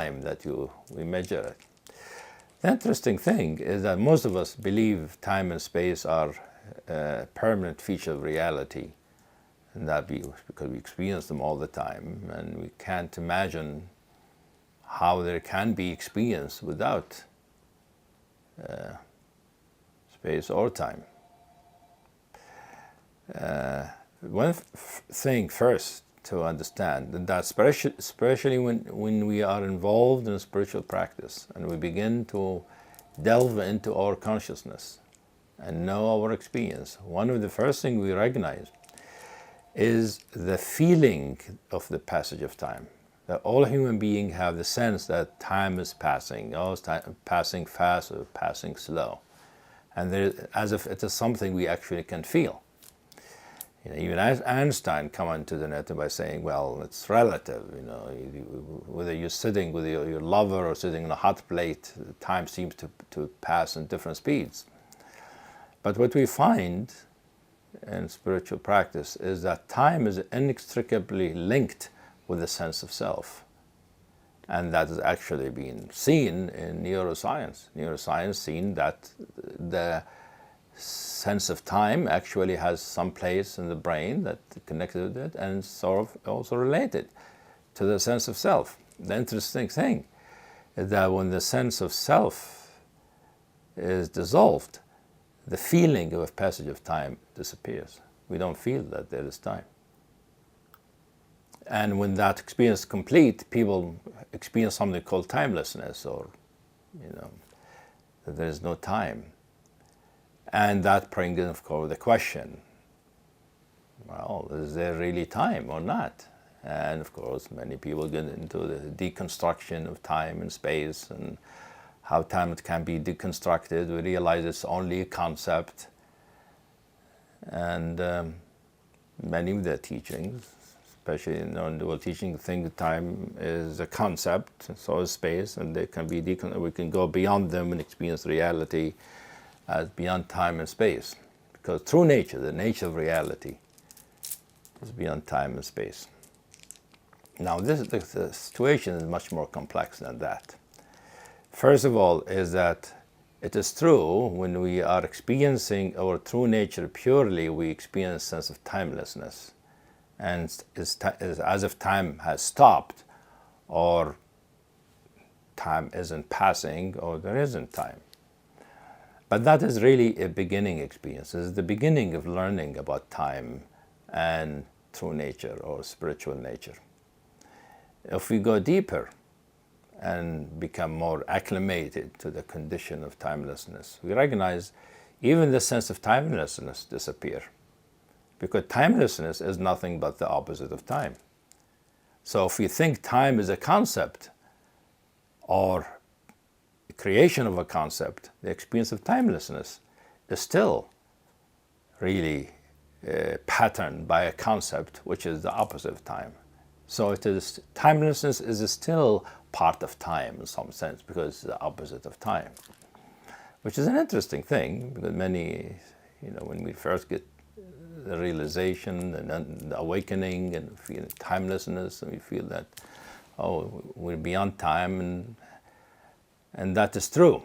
time that we measure it. The interesting thing is that most of us believe time and space are a permanent feature of reality, and that because we experience them all the time, and we can't imagine how there can be experience without space or time. One thing first to understand that especially when we are involved in a spiritual practice and we begin to delve into our consciousness and know our experience, one of the first things we recognize is the feeling of the passage of time. That all human beings have the sense that time is passing, passing fast or passing slow, and as if it is something we actually can feel. Even Einstein commented on it by saying, well, it's relative. Whether you're sitting with your lover or sitting on a hot plate, time seems to pass in different speeds. But what we find in spiritual practice is that time is inextricably linked with the sense of self. And that has actually been seen in neuroscience. Neuroscience seen that the sense of time actually has some place in the brain that connected with it and sort of also related to the sense of self. The interesting thing is that when the sense of self is dissolved, the feeling of a passage of time disappears. We don't feel that there is time. And when that experience is complete, people experience something called timelessness, or, that there is no time. And that brings in, of course, the question, well, is there really time or not? And of course, many people get into the deconstruction of time and space and how time can be deconstructed. We realize it's only a concept. And many of their teachings, especially in non-dual teaching, think that time is a concept, so is space, and they can be we can go beyond them and experience reality as beyond time and space. Because true nature, the nature of reality, is beyond time and space. Now, the situation is much more complex than that. First of all, is that it is true when we are experiencing our true nature purely, we experience a sense of timelessness. And it's as if time has stopped, or time isn't passing, or there isn't time. But that is really a beginning experience. It's the beginning of learning about time and true nature or spiritual nature. If we go deeper and become more acclimated to the condition of timelessness, we recognize even the sense of timelessness disappear. Because timelessness is nothing but the opposite of time. So if we think time is a concept or a creation of a concept, the experience of timelessness is still really patterned by a concept which is the opposite of time. So it is, timelessness is still part of time in some sense because it's the opposite of time, which is an interesting thing because many, when we first get the realization and the awakening and feel timelessness, and we feel that, we're beyond time, and that is true.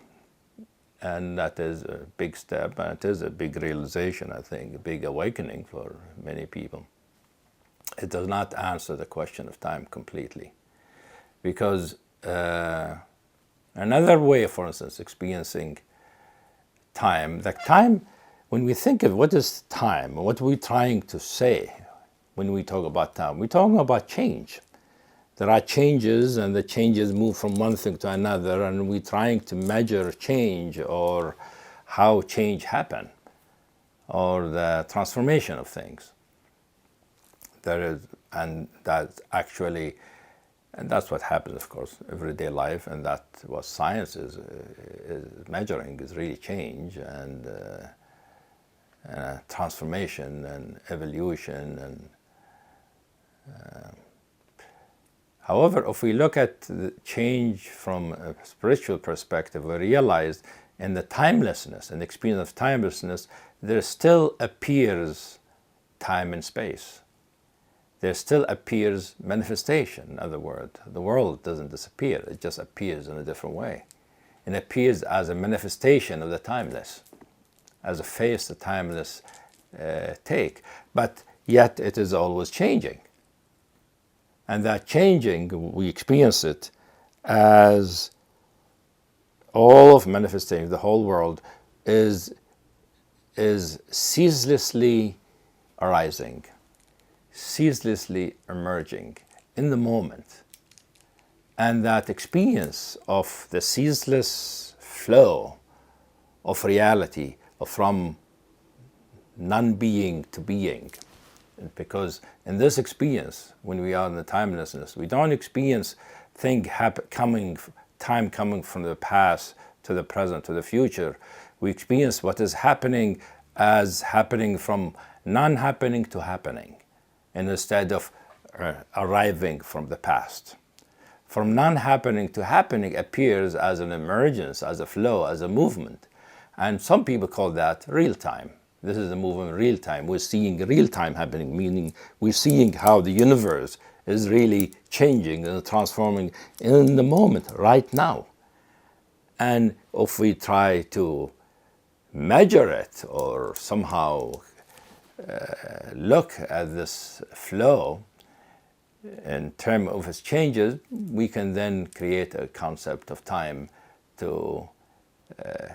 And that is a big step, and it is a big realization, I think, a big awakening for many people. It does not answer the question of time completely. Because another way, for instance, experiencing time, when we think of what is time, what we're trying to say when we talk about time, we're talking about change. There are changes, and the changes move from one thing to another, and we're trying to measure change or how change happens, or the transformation of things. And that's what happens, of course, everyday life, and that's what science is measuring, is really change and transformation and evolution. However, if we look at the change from a spiritual perspective, we realize in the timelessness and the experience of timelessness, there still appears time and space. there still appears manifestation. In other words, the world doesn't disappear, it just appears in a different way. It appears as a manifestation of the timeless, as a face the timeless take. But yet it is always changing. And that changing, we experience it as all of manifestation, the whole world is ceaselessly arising, ceaselessly emerging in the moment. And that experience of the ceaseless flow of reality from non-being to being. Because in this experience, when we are in the timelessness, we don't experience time coming from the past to the present to the future. We experience what is happening as happening from non-happening to happening, instead of arriving from the past. From non-happening to happening appears as an emergence, as a flow, as a movement. And some people call that real time. This is a movement real time. We're seeing real time happening, meaning we're seeing how the universe is really changing and transforming in the moment, right now. And if we try to measure it or somehow look at this flow in terms of its changes, we can then create a concept of time to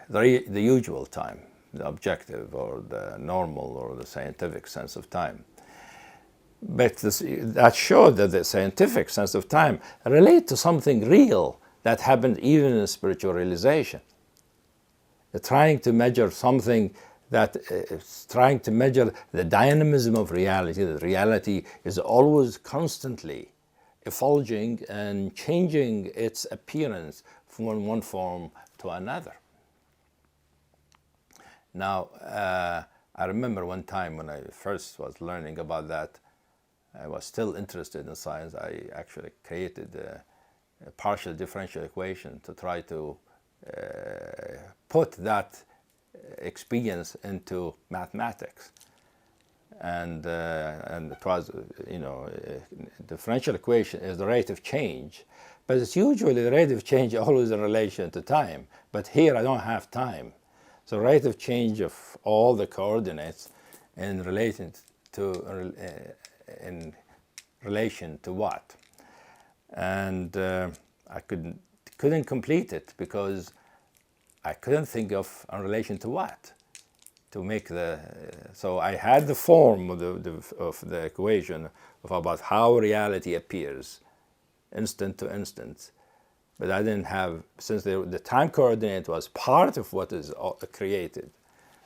the usual time, the objective or the normal or the scientific sense of time. But that showed that the scientific sense of time relates to something real that happened even in spiritual realization. Trying to measure something that is trying to measure the dynamism of reality. That reality is always constantly evolving and changing its appearance from one form to another. Now, I remember one time when I first was learning about that, I was still interested in science. I actually created a partial differential equation to try to put that experience into mathematics. And it was, differential equation is the rate of change, but it's usually the rate of change always in relation to time. But here I don't have time. So rate of change of all the coordinates in relation to what? And I couldn't complete it because I couldn't think of in relation to what to make so I had the form of the equation of about how reality appears instant to instant, but I didn't have, since the time coordinate was part of what is created,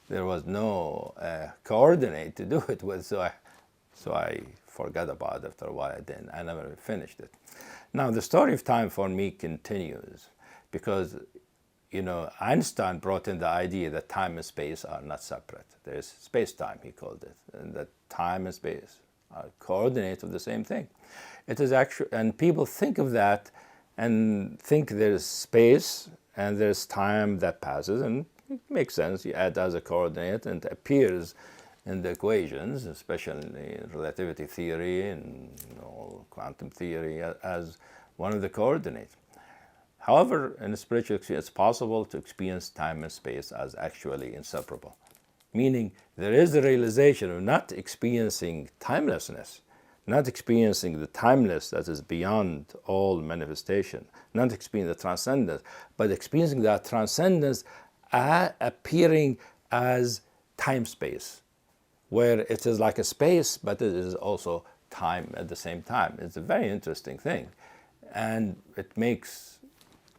there was no coordinate to do it with, so I forgot about it after a while. I never finished it. Now the story of time for me continues because Einstein brought in the idea that time and space are not separate. There is space-time, he called it, and that time and space are coordinates of the same thing. It is actually, and people think of that and think there's space and there's time that passes, and it makes sense. You add as a coordinate and it appears in the equations, especially in relativity theory and quantum theory, as one of the coordinates. However, in spiritual experience, it's possible to experience time and space as actually inseparable, meaning there is the realization of not experiencing timelessness, not experiencing the timeless that is beyond all manifestation, not experiencing the transcendence, but experiencing that transcendence appearing as time-space, where it is like a space, but it is also time at the same time. It's a very interesting thing, and it makes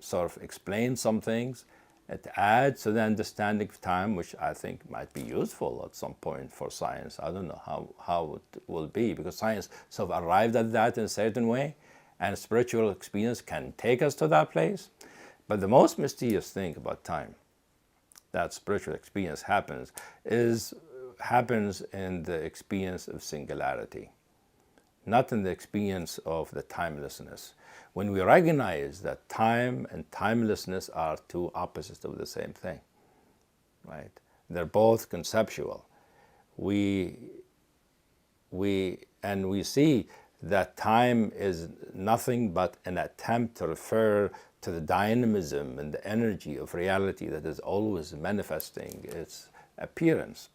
sort of explain some things. It adds to the understanding of time, which I think might be useful at some point for science. I don't know how it will be, because science sort of arrived at that in a certain way, and spiritual experience can take us to that place. But the most mysterious thing about time that spiritual experience happens in the experience of singularity, not in the experience of the timelessness. When we recognize that time and timelessness are two opposites of the same thing, right? They're both conceptual. We And we see that time is nothing but an attempt to refer to the dynamism and the energy of reality that is always manifesting its appearance.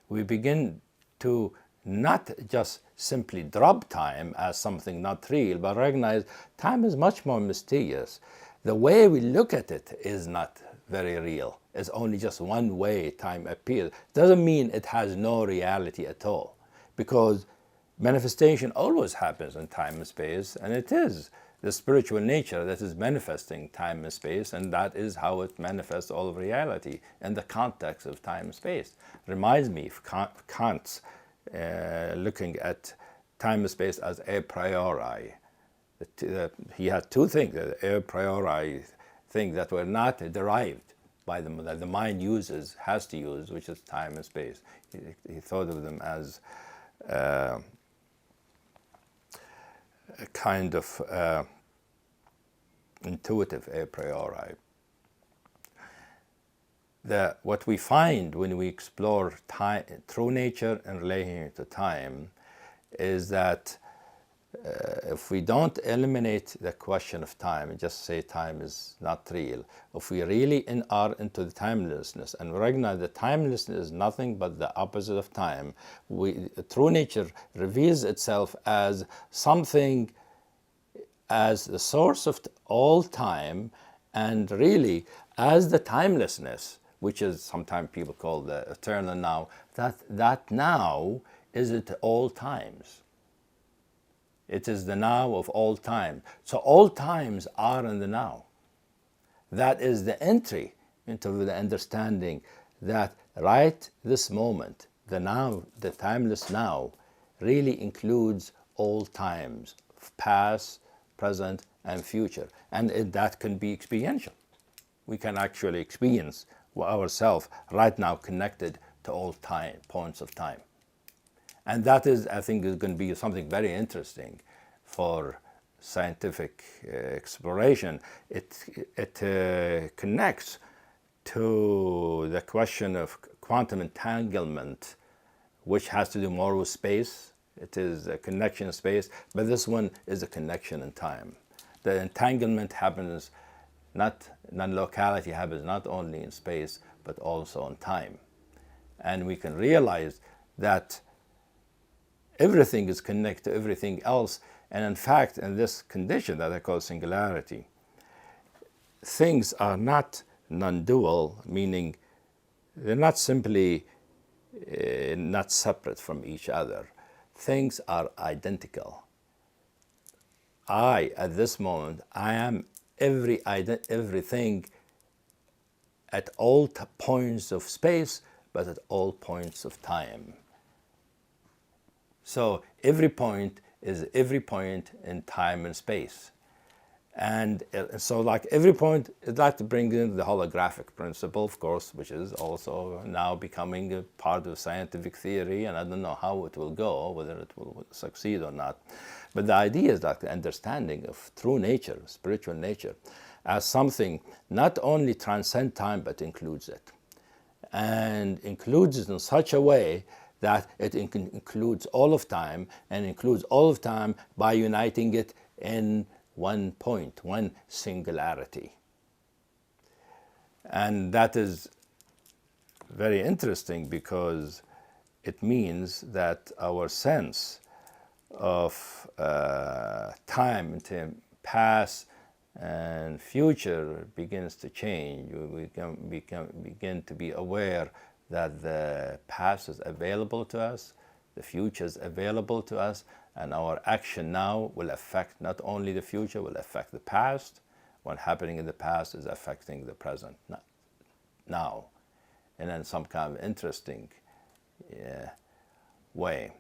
We begin to not just simply drop time as something not real, but recognize time is much more mysterious. The way we look at it is not very real. It's only just one way time appears. Doesn't mean it has no reality at all, because manifestation always happens in time and space, and it is the spiritual nature that is manifesting time and space, and that is how it manifests all of reality in the context of time and space. Reminds me of Kant's looking at time and space as a priori. He had two things, a priori thing that were not derived by them, that the mind has to use, which is time and space. He thought of them as a kind of intuitive a priori. What we find when we explore time, true nature in relation to time, is that if we don't eliminate the question of time and just say time is not real, if we really are into the timelessness and recognize that timelessness is nothing but the opposite of time, true nature reveals itself as something, as the source of all time, and really as the timelessness, which is sometimes people call the eternal now, that now is at all times. It is the now of all time. So all times are in the now. That is the entry into the understanding that right this moment, the now, the timeless now, really includes all times, past, present, and future. And that can be experiential. We can actually experience ourselves right now connected to all time, points of time. And that is, I think, is going to be something very interesting for scientific exploration. It connects to the question of quantum entanglement, which has to do more with space. It is a connection in space, but this one is a connection in time. The entanglement happens, non-locality happens not only in space, but also in time. And we can realize that everything is connected to everything else. And in fact, in this condition that I call singularity, things are not non-dual, meaning they're not simply not separate from each other. Things are identical. At this moment, I am everything at all points of space, but at all points of time. So every point is every point in time and space. And so like every point, I'd like to bring in the holographic principle, of course, which is also now becoming a part of scientific theory, and I don't know how it will go, whether it will succeed or not. But the idea is like the understanding of true nature, spiritual nature, as something not only transcends time, but includes it. And includes it in such a way that it includes all of time, and includes all of time by uniting it in one point, one singularity. And that is very interesting because it means that our sense of time, past and future, begins to change. We begin to be aware that the past is available to us, the future is available to us, and our action now will affect not only the future, will affect the past. What happening in the past is affecting the present now, and in some kind of interesting way.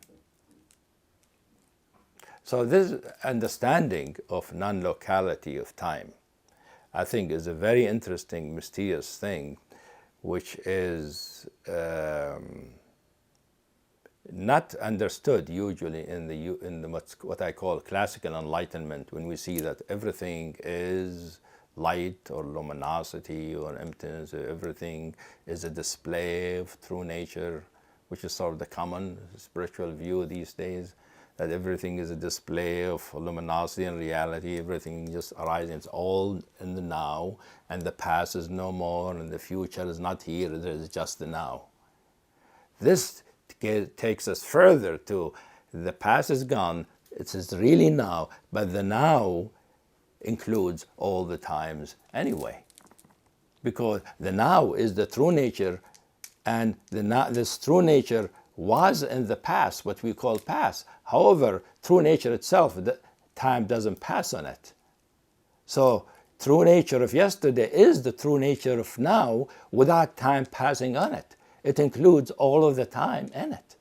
So this understanding of non-locality of time, I think, is a very interesting, mysterious thing, which is not understood usually in the what I call classical enlightenment, when we see that everything is light or luminosity or emptiness, everything is a display of true nature, which is sort of the common spiritual view these days, that everything is a display of luminosity and reality, everything just arises, it's all in the now, and the past is no more, and the future is not here, there's just the now. This takes us further to the past is gone, it is really now, but the now includes all the times anyway. Because the now is the true nature, and this true nature was in the past, what we call past. However, true nature itself, the time doesn't pass on it. So, true nature of yesterday is the true nature of now without time passing on it. It includes all of the time in it.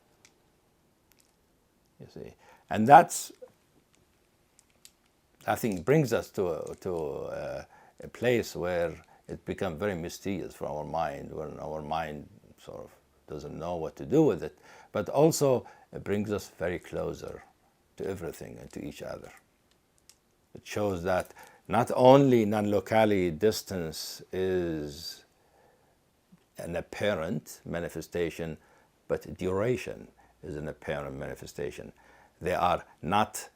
You see, and that's, I think, brings us to a place where it becomes very mysterious for our mind, when our mind sort of doesn't know what to do with it, but also it brings us very closer to everything and to each other. It shows that not only non-locality, distance is an apparent manifestation, but duration is an apparent manifestation. They are not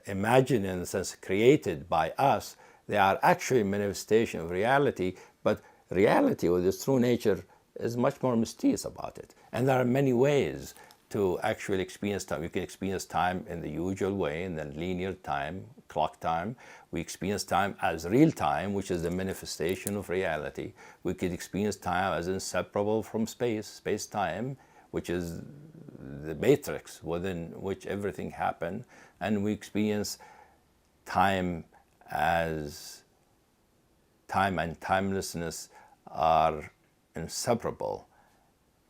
imagined in a sense created by us. They are actually manifestation of reality, but reality with its true nature is much more mysterious about it. And there are many ways to actually experience time. You can experience time in the usual way, in the linear time, clock time. We experience time as real time, which is the manifestation of reality. We could experience time as inseparable from space, space-time, which is the matrix within which everything happened. And we experience time as time and timelessness are inseparable,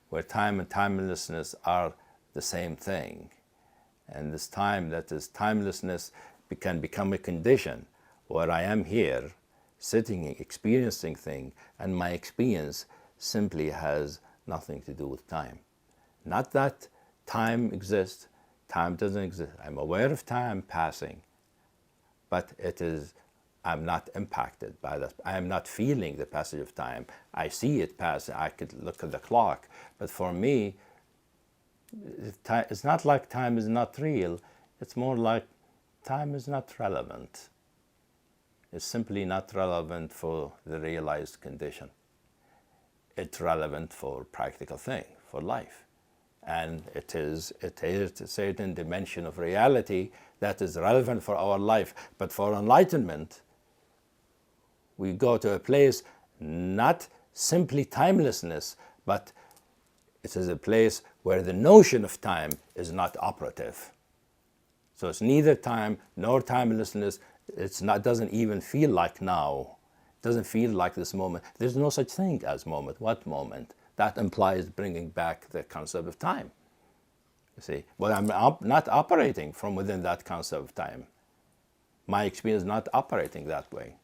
where time and timelessness are the same thing. And this time, that is timelessness, can become a condition where I am here, sitting, experiencing things, and my experience simply has nothing to do with time. Not that time exists, time doesn't exist. I'm aware of time passing, but I'm not impacted by that. I am not feeling the passage of time. I see it pass, I could look at the clock, but for me, it's not like time is not real, it's more like time is not relevant. It's simply not relevant for the realized condition. It's relevant for practical thing, for life. And it is a certain dimension of reality that is relevant for our life. But for enlightenment, we go to a place not simply timelessness, but it is a place where the notion of time is not operative. So it's neither time nor timelessness. Doesn't even feel like now. It doesn't feel like this moment. There's no such thing as moment. What moment? That implies bringing back the concept of time. You see, but I'm not operating from within that concept of time. My experience is not operating that way.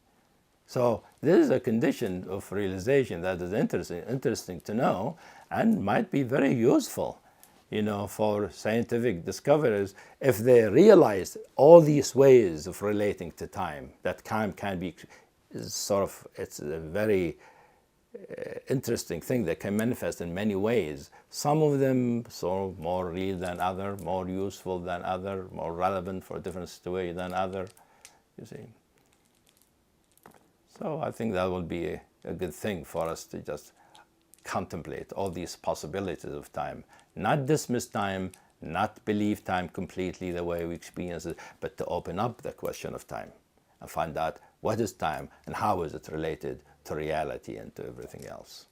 So this is a condition of realization that is interesting to know, and might be very useful, for scientific discoverers if they realize all these ways of relating to time. That time can be it's a very interesting thing that can manifest in many ways. Some of them sort of more real than other, more useful than other, more relevant for a different situation than other, you see. So I think that will be a good thing for us to just contemplate all these possibilities of time. Not dismiss time, not believe time completely the way we experience it, but to open up the question of time and find out what is time and how is it related to reality and to everything else.